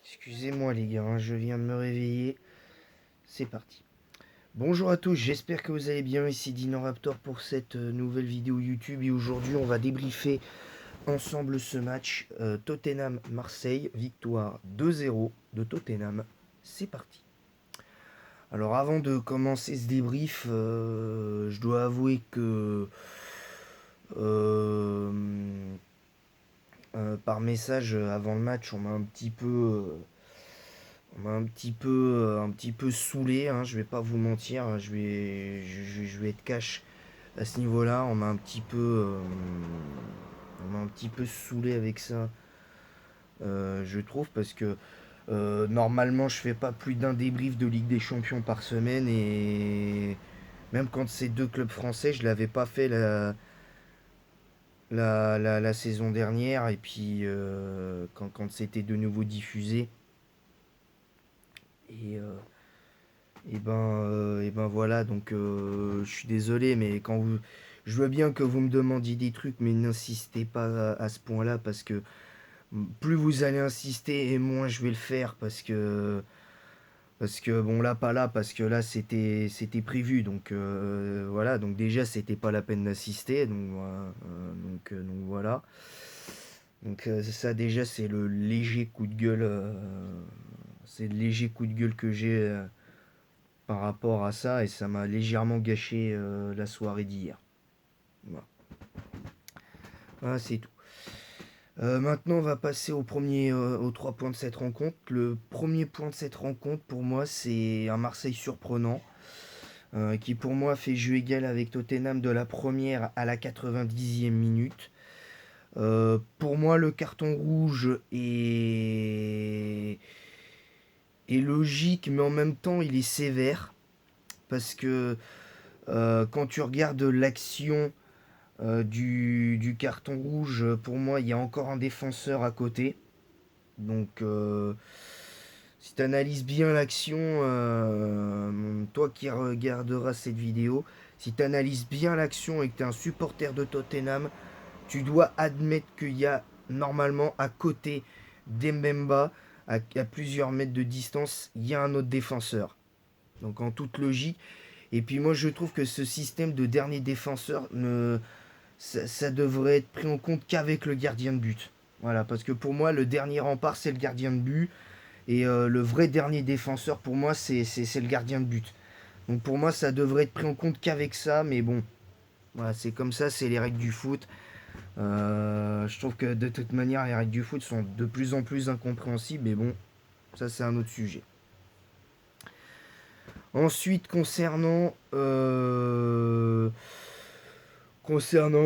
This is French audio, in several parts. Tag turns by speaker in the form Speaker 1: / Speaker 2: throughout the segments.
Speaker 1: Excusez-moi les gars, je viens de me réveiller. C'est parti. Bonjour à tous, j'espère que vous allez bien. Ici Dino Raptor pour cette nouvelle vidéo YouTube. Et aujourd'hui, on va débriefer ensemble ce match Tottenham-Marseille. Victoire 2-0 de Tottenham. C'est parti. Alors avant de commencer ce débrief, je dois avouer que euh, par message avant le match, on m'a un petit peu saoulé, hein, je vais pas vous mentir, hein, je vais être cash à ce niveau-là. On m'a un petit peu saoulé avec ça, je trouve, parce que normalement je fais pas plus d'un débrief de Ligue des Champions par semaine, et même quand c'est deux clubs français, je l'avais pas fait la saison dernière, et puis quand c'était de nouveau diffusé. Et et ben voilà, donc je suis désolé, mais je veux bien que vous me demandiez des trucs, mais n'insistez pas à ce point-là, parce que plus vous allez insister et moins je vais le faire, parce que bon, là pas là, parce que là c'était prévu, donc voilà, donc déjà c'était pas la peine d'assister, donc voilà. Donc ça déjà c'est le léger coup de gueule, c'est le léger coup de gueule que j'ai par rapport à ça, et ça m'a légèrement gâché la soirée d'hier. Voilà. Voilà, c'est tout. Maintenant, on va passer aux 3 points de cette rencontre. Le premier point de cette rencontre, pour moi, c'est un Marseille surprenant, qui pour moi fait jeu égal avec Tottenham de la première à la 90e minute. Pour moi, le carton rouge est logique, mais en même temps, il est sévère, parce que quand tu regardes l'action du carton rouge, pour moi, il y a encore un défenseur à côté. Donc, si tu analyses bien l'action, toi qui regarderas cette vidéo, si tu analyses bien l'action et que tu es un supporter de Tottenham, tu dois admettre qu'il y a normalement à côté d'Embemba, à plusieurs mètres de distance, il y a un autre défenseur. Donc, en toute logique. Et puis, moi, je trouve que ce système de dernier défenseur ça devrait être pris en compte qu'avec le gardien de but. Voilà, parce que pour moi, le dernier rempart, c'est le gardien de but. Et le vrai dernier défenseur, pour moi, c'est le gardien de but. Donc pour moi, ça devrait être pris en compte qu'avec ça. Mais bon, voilà, c'est comme ça, c'est les règles du foot. Je trouve que de toute manière, les règles du foot sont de plus en plus incompréhensibles. Mais bon, ça, c'est un autre sujet. Ensuite, concernant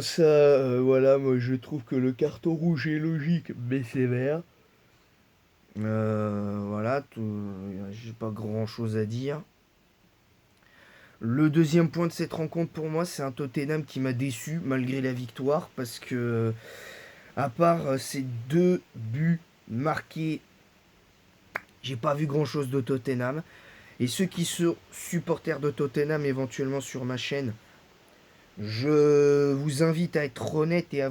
Speaker 1: ça, voilà, moi je trouve que le carton rouge est logique, mais sévère. Voilà, j'ai pas grand chose à dire. Le deuxième point de cette rencontre pour moi, c'est un Tottenham qui m'a déçu malgré la victoire, parce que, à part ces deux buts marqués, j'ai pas vu grand chose de Tottenham. Et ceux qui sont supporters de Tottenham éventuellement sur ma chaîne, je vous invite à être honnête et à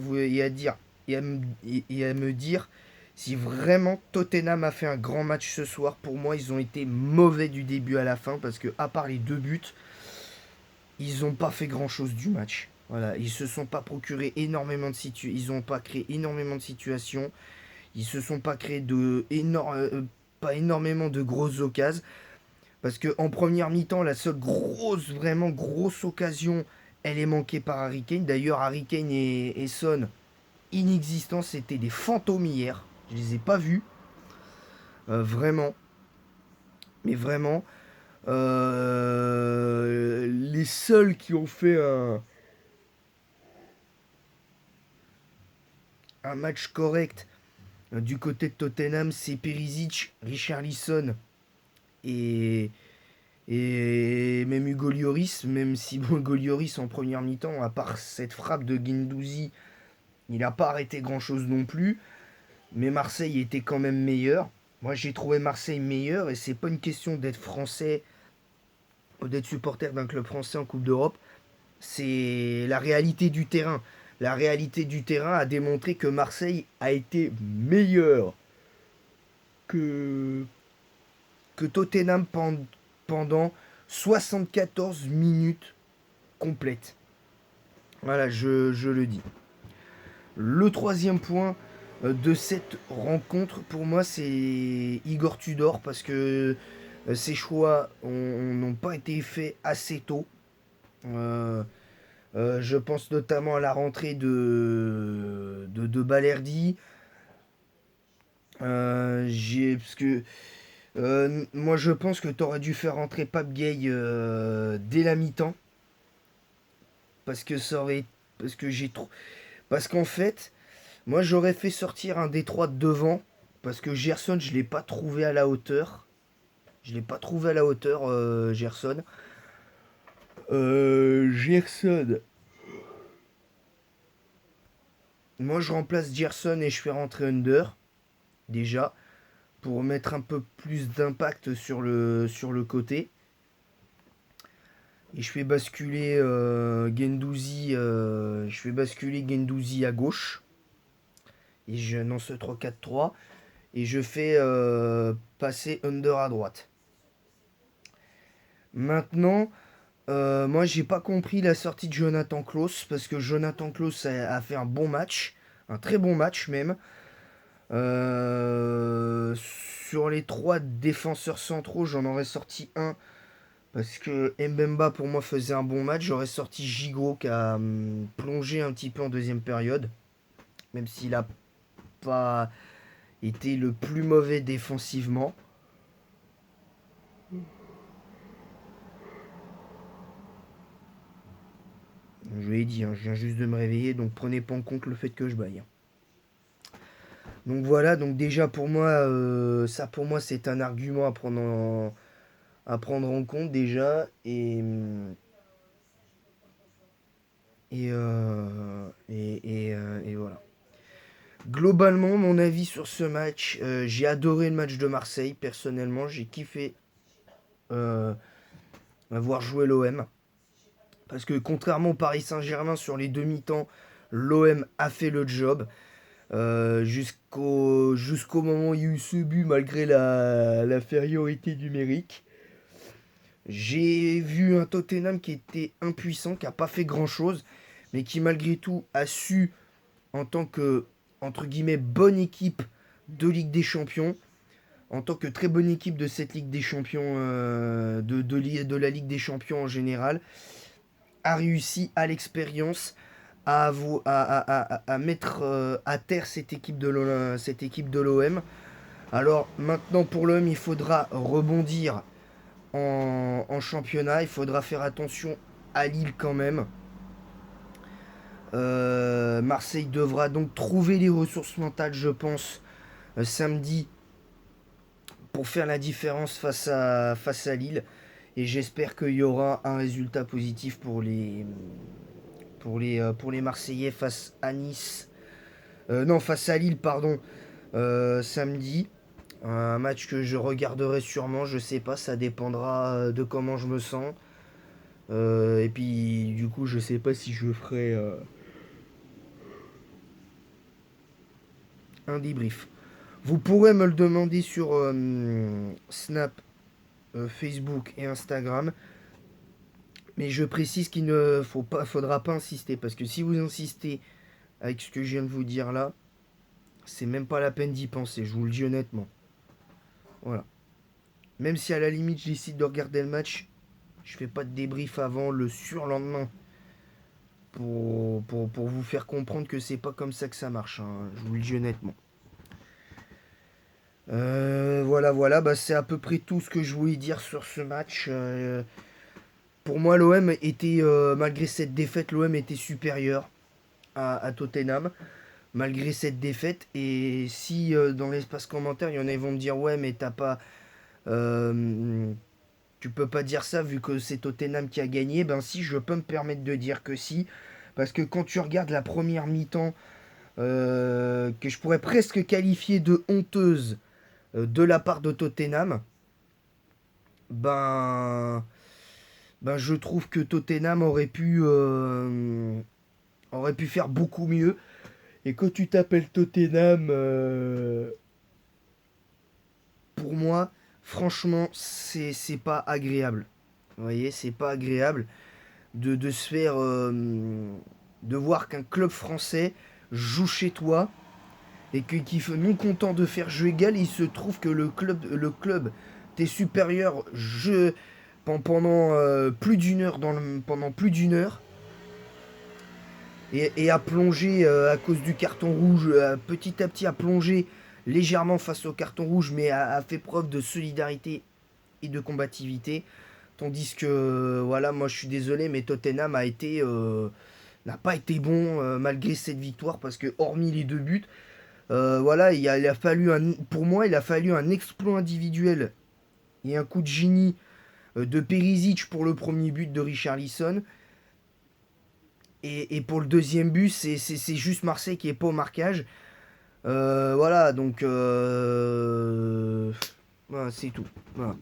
Speaker 1: dire et à me dire si vraiment Tottenham a fait un grand match ce soir. Pour moi, ils ont été mauvais du début à la fin, parce que à part les deux buts, ils n'ont pas fait grand chose du match. Voilà, ils se sont pas procuré énormément de situations, ils ont pas créé énormément de situations, ils se sont pas créé pas énormément de grosses occasions, parce que en première mi-temps, la seule grosse, vraiment grosse occasion, elle est manquée par Harry Kane. D'ailleurs, Harry Kane et Son, inexistants, c'était des fantômes hier. Je les ai pas vus, vraiment, mais vraiment. Les seuls qui ont fait un match correct du côté de Tottenham, c'est Perisic, Richarlison et, et même Hugo Lloris, même si bon, Hugo Lloris en première mi-temps, à part cette frappe de Guendouzi, il n'a pas arrêté grand-chose non plus. Mais Marseille était quand même meilleur. Moi, j'ai trouvé Marseille meilleur, et c'est pas une question d'être français ou d'être supporter d'un club français en Coupe d'Europe. C'est la réalité du terrain. La réalité du terrain a démontré que Marseille a été meilleur que, que Tottenham pendant 74 minutes complètes. Voilà, je le dis. Le troisième point de cette rencontre, pour moi, c'est Igor Tudor, parce que ses choix n'ont pas été faits assez tôt. Euh, je pense notamment à la rentrée de Balerdi. Parce que moi, je pense que tu aurais dû faire rentrer Pape Gay dès la mi-temps. Parce que ça aurait. Parce que j'ai trop. Parce qu'en fait, moi, j'aurais fait sortir un Détroit de devant. Parce que Gerson, je l'ai pas trouvé à la hauteur. Je l'ai pas trouvé à la hauteur, Gerson. Gerson. Moi, je remplace Gerson et je fais rentrer Under. Déjà. Pour mettre un peu plus d'impact sur le côté. Et je fais basculer Gendouzi. Je fais basculer Gendouzi à gauche. Et je lance 3-4-3. Et je fais passer Under à droite. Maintenant, moi j'ai pas compris la sortie de Jonathan Klaus. Parce que Jonathan Klaus a fait un bon match. Un très bon match même. Sur les trois défenseurs centraux, j'en aurais sorti un. Parce que Mbemba pour moi faisait un bon match. J'aurais sorti Gigot qui a plongé un petit peu en deuxième période. Même s'il a pas été le plus mauvais défensivement. Je l'ai dit, hein, je viens juste de me réveiller, donc prenez pas en compte le fait que je baille. Donc voilà, donc déjà pour moi, ça pour moi c'est un argument à prendre en compte déjà. Et voilà. Globalement, mon avis sur ce match, j'ai adoré le match de Marseille, personnellement, j'ai kiffé avoir joué l'OM. Parce que contrairement au Paris Saint-Germain sur les demi-temps, l'OM a fait le job. Jusqu'au moment où il y a eu ce but malgré l'infériorité numérique. J'ai vu un Tottenham qui était impuissant, qui n'a pas fait grand-chose, mais qui malgré tout a su, en tant que, entre guillemets, bonne équipe de Ligue des Champions, en tant que très bonne équipe de cette Ligue des Champions, de la Ligue des Champions en général, a réussi à l'expérience à mettre à terre cette équipe de l'OM. Alors maintenant pour l'OM, il faudra rebondir en championnat. Il faudra faire attention à Lille quand même. Marseille devra donc trouver les ressources mentales, je pense, samedi pour faire la différence face à Lille. Et j'espère qu'il y aura un résultat positif pour les Marseillais face à Nice. Non, face à Lille, pardon, samedi. Un match que je regarderai sûrement, je sais pas, ça dépendra de comment je me sens. Et puis, du coup, je sais pas si je ferai un débrief. Vous pourrez me le demander sur Snap, Facebook et Instagram. Mais je précise qu'il ne faudra pas insister. Parce que si vous insistez avec ce que je viens de vous dire là, c'est même pas la peine d'y penser. Je vous le dis honnêtement. Voilà. Même si à la limite je décide de regarder le match, je fais pas de débrief avant le surlendemain. Pour vous faire comprendre que c'est pas comme ça que ça marche. Hein. Je vous le dis honnêtement. Voilà, bah, c'est à peu près tout ce que je voulais dire sur ce match. Pour moi, l'OM était, malgré cette défaite, l'OM était supérieur à Tottenham, malgré cette défaite. Et si dans l'espace commentaire, il y en a qui vont me dire, ouais, mais t'as pas, tu peux pas dire ça vu que c'est Tottenham qui a gagné. Ben si, je peux me permettre de dire que si, parce que quand tu regardes la première mi-temps, que je pourrais presque qualifier de honteuse de la part de Tottenham, ben, je trouve que Tottenham aurait pu faire beaucoup mieux. Et quand tu t'appelles Tottenham, pour moi, franchement, c'est pas agréable. Vous voyez, c'est pas agréable de se faire... de voir qu'un club français joue chez toi et qui non content de faire jeu égal, il se trouve que le club t'es supérieur pendant plus d'une heure pendant plus d'une heure et a plongé à cause du carton rouge, petit à petit a plongé légèrement face au carton rouge, mais a fait preuve de solidarité et de combativité. Tandis que, voilà, moi je suis désolé, mais Tottenham n'a pas été bon malgré cette victoire, parce que hormis les deux buts, voilà, il a fallu pour moi, il a fallu un exploit individuel et un coup de génie de Perisic pour le premier but de Richarlison. Et pour le deuxième but, c'est juste Marseille qui est pas au marquage. Voilà, donc voilà, c'est tout. Voilà.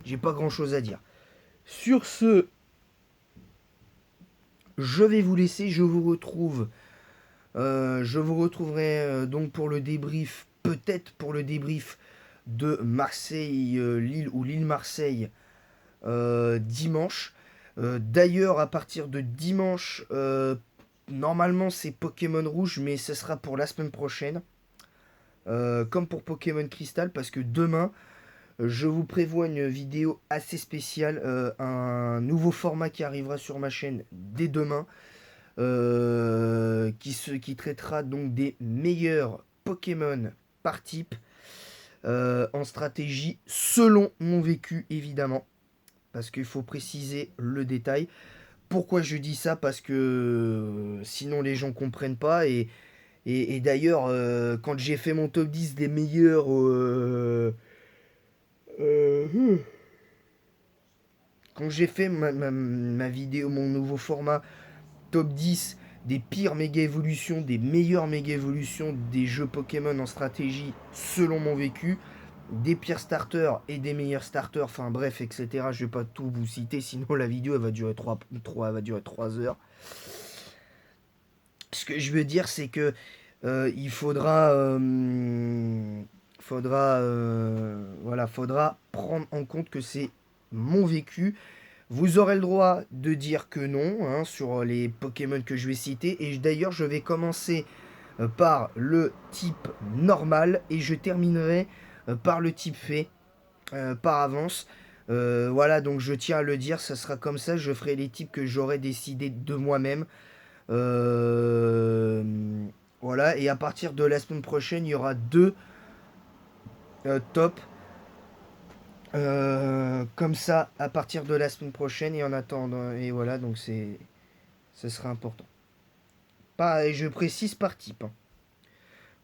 Speaker 1: J'ai pas grand chose à dire. Sur ce, je vais vous laisser. Je vous retrouverai donc pour le débrief, peut-être pour le débrief de Marseille-Lille ou Lille-Marseille dimanche. D'ailleurs, à partir de dimanche, normalement c'est Pokémon Rouge, mais ce sera pour la semaine prochaine. Comme pour Pokémon Crystal, parce que demain, je vous prévois une vidéo assez spéciale, un nouveau format qui arrivera sur ma chaîne dès demain, qui traitera donc des meilleurs Pokémon par type, en stratégie selon mon vécu évidemment, parce qu'il faut préciser le détail. Pourquoi je dis ça? Parce que sinon les gens comprennent pas. Et d'ailleurs, quand j'ai fait mon top 10 des meilleurs... euh, quand j'ai fait ma vidéo, mon nouveau format top 10 des pires méga évolutions, des meilleures méga évolutions des jeux Pokémon en stratégie selon mon vécu, des pires starters et des meilleurs starters, enfin bref, etc. Je vais pas tout vous citer, sinon la vidéo elle va durer 3 heures. Ce que je veux dire, c'est que il faudra prendre en compte que c'est mon vécu. Vous aurez le droit de dire que non, hein, sur les Pokémon que je vais citer. Et d'ailleurs, je vais commencer par le type normal et je terminerai par le type fée, par avance. Voilà, donc je tiens à le dire, ça sera comme ça. Je ferai les types que j'aurai décidé de moi-même. Euh, voilà, et à partir de la semaine prochaine, il y aura deux top. Comme ça, à partir de la semaine prochaine, et en attendant, et voilà, donc ce sera important. Pas, et je précise par type, hein.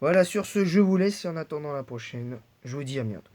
Speaker 1: Voilà, sur ce, je vous laisse, et en attendant la prochaine, je vous dis à bientôt.